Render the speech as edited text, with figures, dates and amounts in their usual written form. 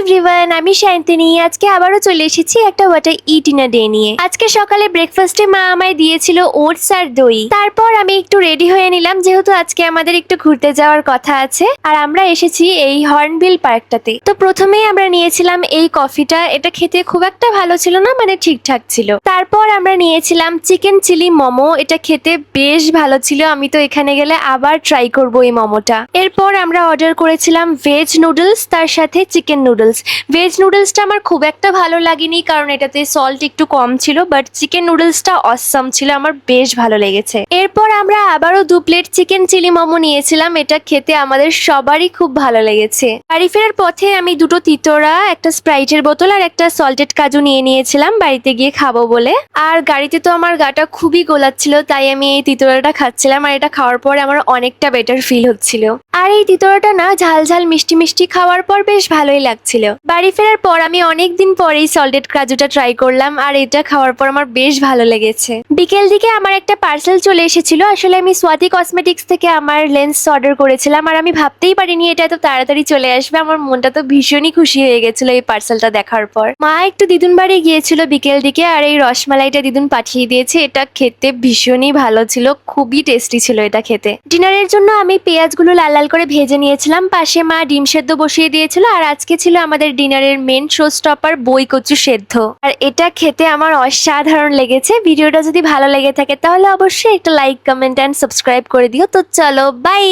Everyone, আমি শান্তিনী। আজকে আবারও চলে এসেছি একটা water it in a day নিয়ে। আজকে সকালে ব্রেকফাস্টে মা আমায় দিয়েছিল ওটস আর দই। তারপর আমি একটু রেডি হয়ে নিলাম, যেহেতু আজকে আমাদের একটু ঘুরতে যাওয়ার কথা আছে আর আমরা এসেছি এই হর্নবিল পার্কটাতে। তো প্রথমেই আমরা নিয়েছিলাম এই কফিটা। এটা খেতে খুব একটা ভালো ছিল না, মানে ঠিকঠাক ছিল। তারপর আমরা নিয়েছিলাম চিকেন চিলি মোমো। এটা খেতে বেশ ভালো ছিল, আমি তো এখানে গেলে আবার ট্রাই করবো এই মোমোটা। এরপর আমরা অর্ডার করেছিলাম ভেজ নুডলস, তার সাথে চিকেন নুডলস। ভেজ নুডলসটা আমার খুব একটা ভালো লাগেনি, কারণ এটাতে সল্ট একটু কম ছিল, বাট চিকেন নুডলসটা অসাম ছিল, আমার বেশ ভালো লেগেছে। এরপর আমরা আবারও 2 প্লেট চিকেন চিলি মোমো নিয়েছিলাম। এটা খেতে আমাদের সবারই খুব ভালো লেগেছে। বাড়ি ফেরার পথে আমি দুটো তিতোরা, একটা স্প্রাইটের বোতল আর একটা সল্টেড কাজু নিয়ে নিয়েছিলাম বাড়িতে গিয়ে খাবো বলে। আর গাড়িতে তো আমার গাটা খুবই গোলাচ্ছিল, তাই আমি এই তিতোরাটা খাচ্ছিলাম। আর এটা খাওয়ার পরে আমার অনেকটা বেটার ফিল হচ্ছিল। আর এই তিতোরাটা না ঝাল ঝাল মিষ্টি মিষ্টি খাওয়ার পর বেশ ভালোই লাগছিল। বাড়ি ফেরার পর আমি অনেকদিন পর এই সল্টেড কাজুটা ট্রাই করলাম, আর এটা খাওয়ার পর আমার বেশ ভালো লেগেছে। বিকেল দিকে আমার একটা পার্সেল চলে এসেছিল। আসলে আমি স্বাতি কসমেটিক্স থেকে আমার লেন্স অর্ডার করেছিলাম, আর আমি ভাবতেই পারিনি এটা এত তাড়াতাড়ি চলে আসবে। আমার মনটা তো ভীষণই খুশি হয়ে গেছিল এই পার্সেলটা দেখার পর। মা একটু দিদুন বাড়ি গিয়েছিল বিকেল দিকে, আর এই রসমালাইটা দিদুন পাঠিয়ে দিয়েছে। এটা খেতে ভীষণই ভালো ছিল, খুবই টেস্টি ছিল এটা খেতে। ডিনারের জন্য আমি পেঁয়াজগুলো লাল লাল করে ভেজে নিয়েছিলাম, পাশে মা ডিম সেদ্ধ বসিয়ে দিয়েছিল। আর আজকে ছিল আমাদের ডিনারের মেন শো স্টপার বই কচু সেদ্ধ। আর এটা খেতে আমার অসাধারণ লেগেছে। ভিডিওটা যদি ভালো লেগে থাকে তাহলে অবশ্যই একটা লাইক, কমেন্ট অ্যান্ড সাবস্ক্রাইব করে দিও। তো চলো, বাই।